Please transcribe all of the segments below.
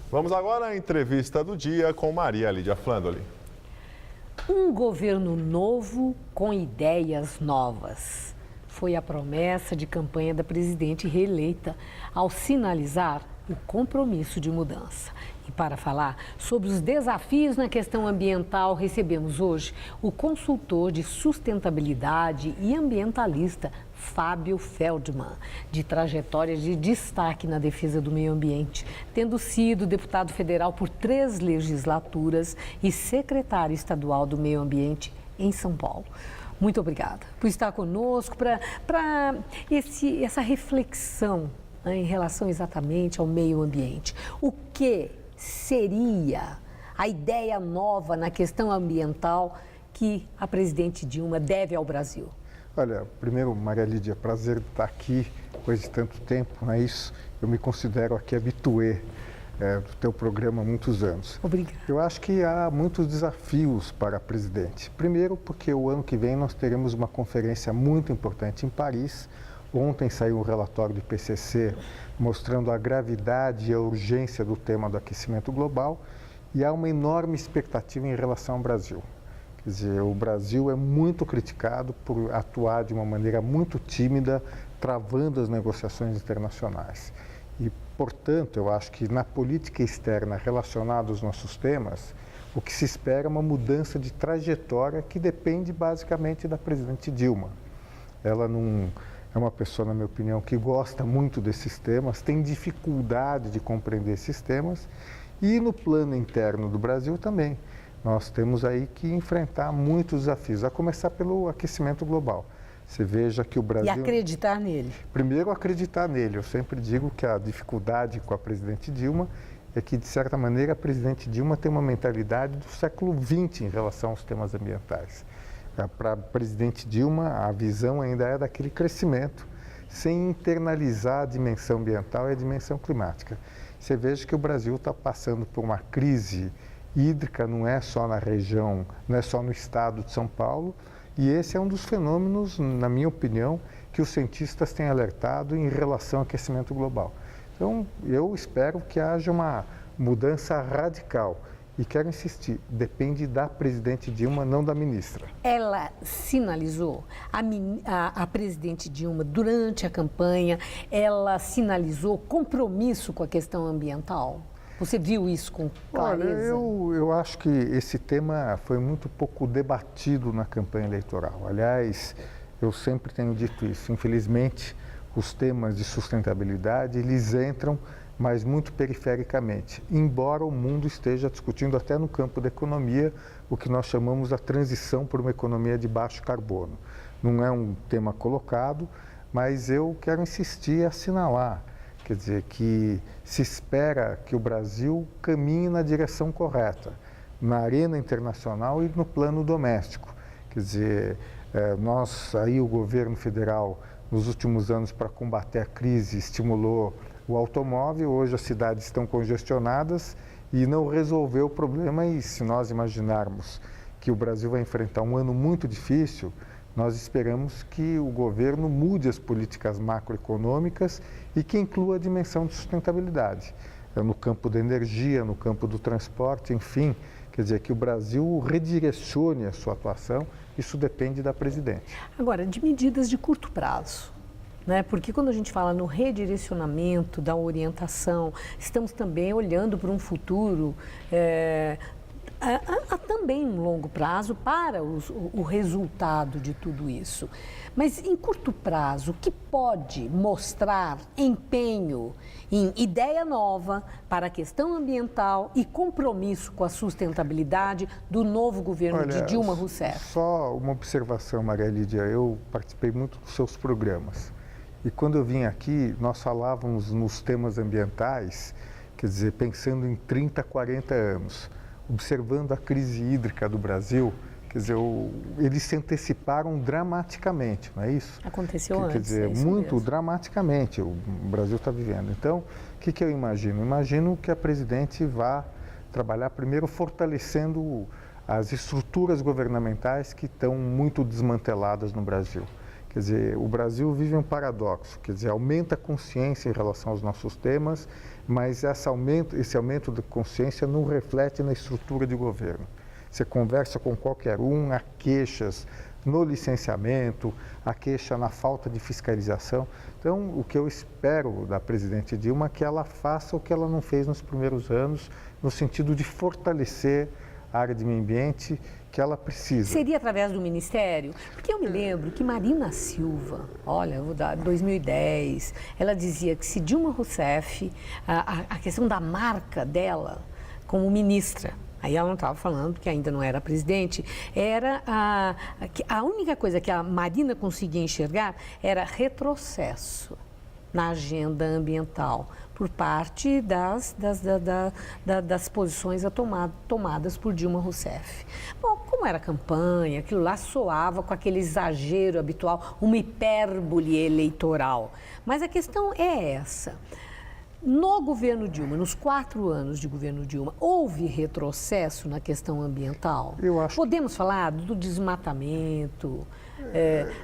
Vamos agora à entrevista do dia com Maria Lídia Flandoli. Um governo novo com ideias novas. Foi a promessa de campanha da presidente reeleita ao sinalizar o compromisso de mudança. E para falar sobre os desafios na questão ambiental, recebemos hoje o consultor de sustentabilidade e ambientalista Fábio Feldman, de trajetória de destaque na defesa do meio ambiente, tendo sido deputado federal por 3 legislaturas e secretário estadual do meio ambiente em São Paulo. Muito obrigada por estar conosco para essa reflexão, né, em relação exatamente ao meio ambiente. O que seria a ideia nova na questão ambiental que a presidente Dilma deve ao Brasil? Olha, primeiro, Maria Lídia, prazer estar aqui depois de tanto tempo, não é isso? Eu me considero aqui habitué do teu programa há muitos anos. Obrigada. Eu acho que há muitos desafios para a presidente. Primeiro, porque o ano que vem nós teremos uma conferência muito importante em Paris. Ontem saiu um relatório do IPCC mostrando a gravidade e a urgência do tema do aquecimento global e há uma enorme expectativa em relação ao Brasil. Quer dizer, o Brasil é muito criticado por atuar de uma maneira muito tímida, travando as negociações internacionais. E, portanto, eu acho que na política externa relacionada aos nossos temas, o que se espera é uma mudança de trajetória que depende basicamente da presidente Dilma. Ela não é uma pessoa, na minha opinião, que gosta muito desses temas, tem dificuldade de compreender esses temas e no plano interno do Brasil também. Nós temos aí que enfrentar muitos desafios, a começar pelo aquecimento global. Você veja que o Brasil... E acreditar nele. Primeiro, acreditar nele. Eu sempre digo que a dificuldade com a presidente Dilma é que, de certa maneira, a presidente Dilma tem uma mentalidade do século XX em relação aos temas ambientais. Para a presidente Dilma, a visão ainda é daquele crescimento, sem internalizar a dimensão ambiental e a dimensão climática. Você veja que o Brasil está passando por uma crise hídrica, não é só na região, não é só no estado de São Paulo, e esse é um dos fenômenos, na minha opinião, que os cientistas têm alertado em relação ao aquecimento global. Então, eu espero que haja uma mudança radical. E quero insistir, depende da presidente Dilma, não da ministra. Ela sinalizou, a presidente Dilma, durante a campanha, ela sinalizou compromisso com a questão ambiental? Você viu isso com clareza? Olha, eu acho que esse tema foi muito pouco debatido na campanha eleitoral. Aliás, eu sempre tenho dito isso. Infelizmente, os temas de sustentabilidade, eles entram, mas muito perifericamente. Embora o mundo esteja discutindo até no campo da economia, o que nós chamamos a transição para uma economia de baixo carbono. Não é um tema colocado, mas eu quero insistir e assinalar. Quer dizer, que se espera que o Brasil caminhe na direção correta, na arena internacional e no plano doméstico. Quer dizer, aí o governo federal, nos últimos anos, para combater a crise, estimulou o automóvel. Hoje as cidades estão congestionadas e não resolveu o problema. E se nós imaginarmos que o Brasil vai enfrentar um ano muito difícil, nós esperamos que o governo mude as políticas macroeconômicas e que inclua a dimensão de sustentabilidade. No campo da energia, no campo do transporte, enfim, quer dizer, que o Brasil redirecione a sua atuação, isso depende da presidente. Agora, de medidas de curto prazo, né? Porque quando a gente fala no redirecionamento da orientação, estamos também olhando para um futuro... Há também um longo prazo para o resultado de tudo isso. Mas em curto prazo, o que pode mostrar empenho em ideia nova para a questão ambiental e compromisso com a sustentabilidade do novo governo de Dilma Rousseff? Só uma observação, Maria Lídia, eu participei muito dos seus programas. E quando eu vim aqui, nós falávamos nos temas ambientais, quer dizer, pensando em 30, 40 anos. Observando a crise hídrica do Brasil, quer dizer, eles se anteciparam dramaticamente, não é isso? Aconteceu antes. Quer dizer, muito mesmo. Dramaticamente o Brasil está vivendo. Então, o que eu imagino? Imagino que a presidente vá trabalhar primeiro fortalecendo as estruturas governamentais que estão muito desmanteladas no Brasil. Quer Quer dizer, o Brasil vive um paradoxo, quer dizer, aumenta a consciência em relação aos nossos temas, mas esse aumento de consciência não reflete na estrutura de governo. Você conversa com qualquer um, há queixas no licenciamento, há queixa na falta de fiscalização. Então, o que eu espero da presidente Dilma é que ela faça o que ela não fez nos primeiros anos, no sentido de fortalecer a área de meio ambiente que ela precisa. Seria através do Ministério? Porque eu me lembro que Marina Silva, olha, vou dar 2010, ela dizia que se Dilma Rousseff, a questão da marca dela como ministra, aí ela não estava falando, porque ainda não era presidente, era a única coisa que a Marina conseguia enxergar era retrocesso na agenda ambiental por parte das posições tomadas por Dilma Rousseff. Bom, como era campanha, aquilo lá soava com aquele exagero habitual, uma hipérbole eleitoral. Mas a questão é essa. No governo Dilma, nos 4 anos de governo Dilma, houve retrocesso na questão ambiental? Podemos falar do desmatamento,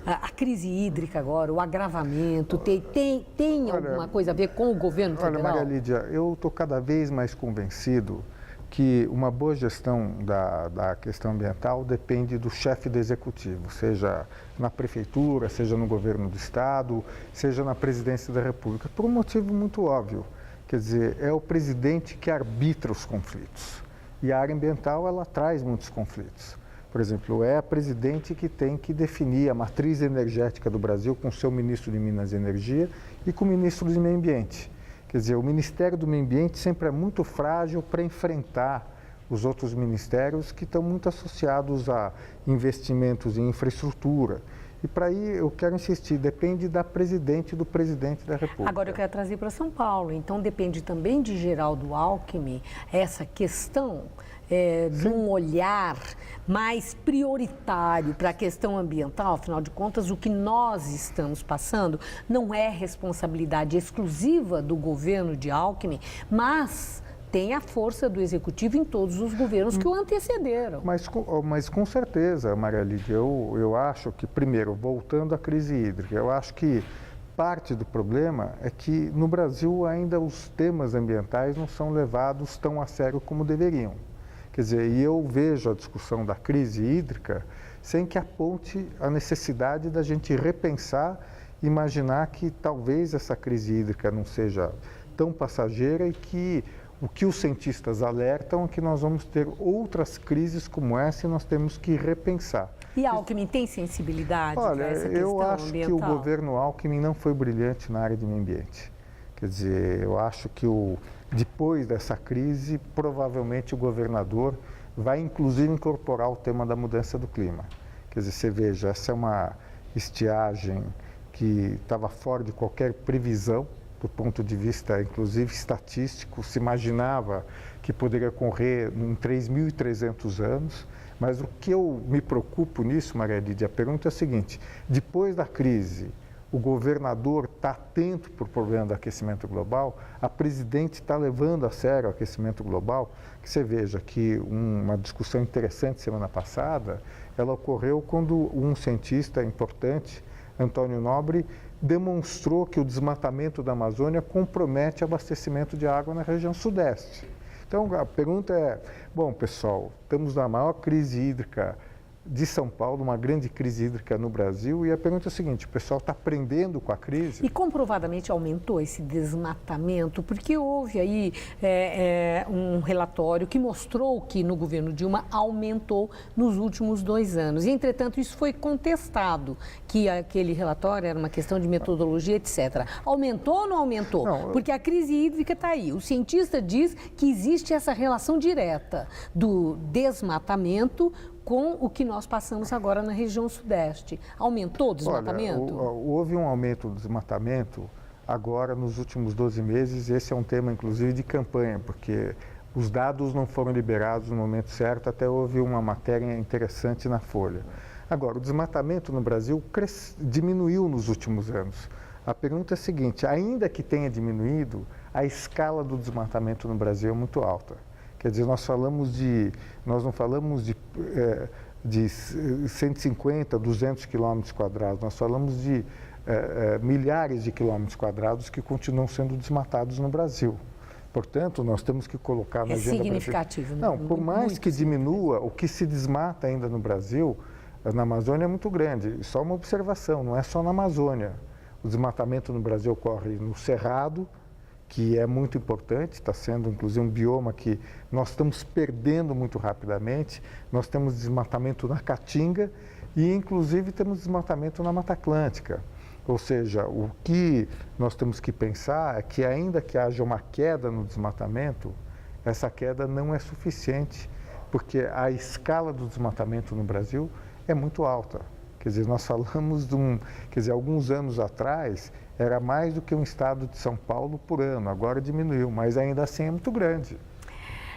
a crise hídrica agora, o agravamento, tem alguma coisa a ver com o governo federal? Olha, Maria Lídia, eu estou cada vez mais convencido que uma boa gestão da questão ambiental depende do chefe do executivo, seja na prefeitura, seja no governo do estado, seja na presidência da República, por um motivo muito óbvio. Quer dizer, é o presidente que arbitra os conflitos. E a área ambiental, ela traz muitos conflitos. Por exemplo, é a presidente que tem que definir a matriz energética do Brasil com o seu ministro de Minas e Energia e com o ministro do Meio Ambiente. Quer dizer, o Ministério do Meio Ambiente sempre é muito frágil para enfrentar os outros ministérios que estão muito associados a investimentos em infraestrutura. E para aí eu quero insistir, depende da presidente e do presidente da República. Agora eu quero trazer para São Paulo, então depende também de Geraldo Alckmin essa questão de um olhar mais prioritário para a questão ambiental. Afinal de contas, o que nós estamos passando não é responsabilidade exclusiva do governo de Alckmin, mas tem a força do executivo em todos os governos que o antecederam. Mas com certeza, Maria Lídia, eu acho que, primeiro, voltando à crise hídrica, eu acho que parte do problema é que no Brasil ainda os temas ambientais não são levados tão a sério como deveriam. Quer dizer, e eu vejo a discussão da crise hídrica sem que aponte a necessidade da gente repensar, imaginar que talvez essa crise hídrica não seja tão passageira e que o que os cientistas alertam é que nós vamos ter outras crises como essa e nós temos que repensar. E Alckmin tem sensibilidade para essa questão eu acho ambiental? Que o governo Alckmin não foi brilhante na área de meio ambiente. Quer dizer, eu acho que depois dessa crise, provavelmente o governador vai inclusive incorporar o tema da mudança do clima. Quer dizer, você veja, essa é uma estiagem que estava fora de qualquer previsão, do ponto de vista, inclusive, estatístico. Se imaginava que poderia ocorrer em 3.300 anos, mas o que eu me preocupo nisso, Maria Lídia, a pergunta é a seguinte: depois da crise, o governador está atento para o problema do aquecimento global, a presidente está levando a sério o aquecimento global, que você veja que uma discussão interessante semana passada, ela ocorreu quando um cientista importante, Antônio Nobre, demonstrou que o desmatamento da Amazônia compromete o abastecimento de água na região sudeste. Então, a pergunta é, bom, pessoal, estamos na maior crise hídrica de São Paulo, uma grande crise hídrica no Brasil, e a pergunta é a seguinte: o pessoal está aprendendo com a crise? E comprovadamente aumentou esse desmatamento, porque houve aí um relatório que mostrou que no governo Dilma aumentou nos últimos 2 anos. E, entretanto, isso foi contestado, que aquele relatório era uma questão de metodologia, etc. Aumentou ou não aumentou? Não, porque a crise hídrica está aí. O cientista diz que existe essa relação direta do desmatamento com o que nós passamos agora na região sudeste. Aumentou o desmatamento? Olha, houve um aumento do desmatamento agora nos últimos 12 meses. Esse é um tema, inclusive, de campanha, porque os dados não foram liberados no momento certo, até houve uma matéria interessante na Folha. Agora, o desmatamento no Brasil diminuiu nos últimos anos. A pergunta é a seguinte: ainda que tenha diminuído, a escala do desmatamento no Brasil é muito alta. Quer dizer, nós não falamos de de 150, 200 quilômetros quadrados, nós falamos de milhares de quilômetros quadrados que continuam sendo desmatados no Brasil. Portanto, nós temos que colocar na agenda significativo. Não, por mais que diminua, o que se desmata ainda no Brasil, na Amazônia é muito grande. E só uma observação, não é só na Amazônia. O desmatamento no Brasil ocorre no Cerrado, que é muito importante, está sendo inclusive um bioma que nós estamos perdendo muito rapidamente. Nós temos desmatamento na Caatinga e inclusive temos desmatamento na Mata Atlântica. Ou seja, o que nós temos que pensar é que ainda que haja uma queda no desmatamento, essa queda não é suficiente, porque a escala do desmatamento no Brasil é muito alta. Quer dizer, nós falamos de alguns anos atrás, era mais do que um estado de São Paulo por ano, agora diminuiu, mas ainda assim é muito grande.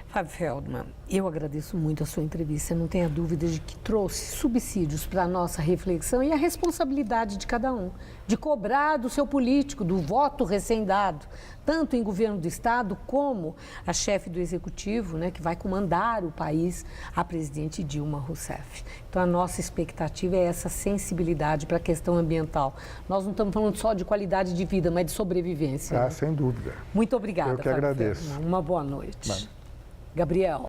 Fábio Feldman, eu agradeço muito a sua entrevista, não tenha dúvida de que trouxe subsídios para a nossa reflexão e a responsabilidade de cada um, de cobrar do seu político, do voto recém-dado, tanto em governo do Estado como a chefe do Executivo, né, que vai comandar o país, a presidente Dilma Rousseff. Então, a nossa expectativa é essa sensibilidade para a questão ambiental. Nós não estamos falando só de qualidade de vida, mas de sobrevivência. Ah, né? sem dúvida. Muito obrigada, Eu que Fábio agradeço. Feldman. Uma boa noite. Gabriel.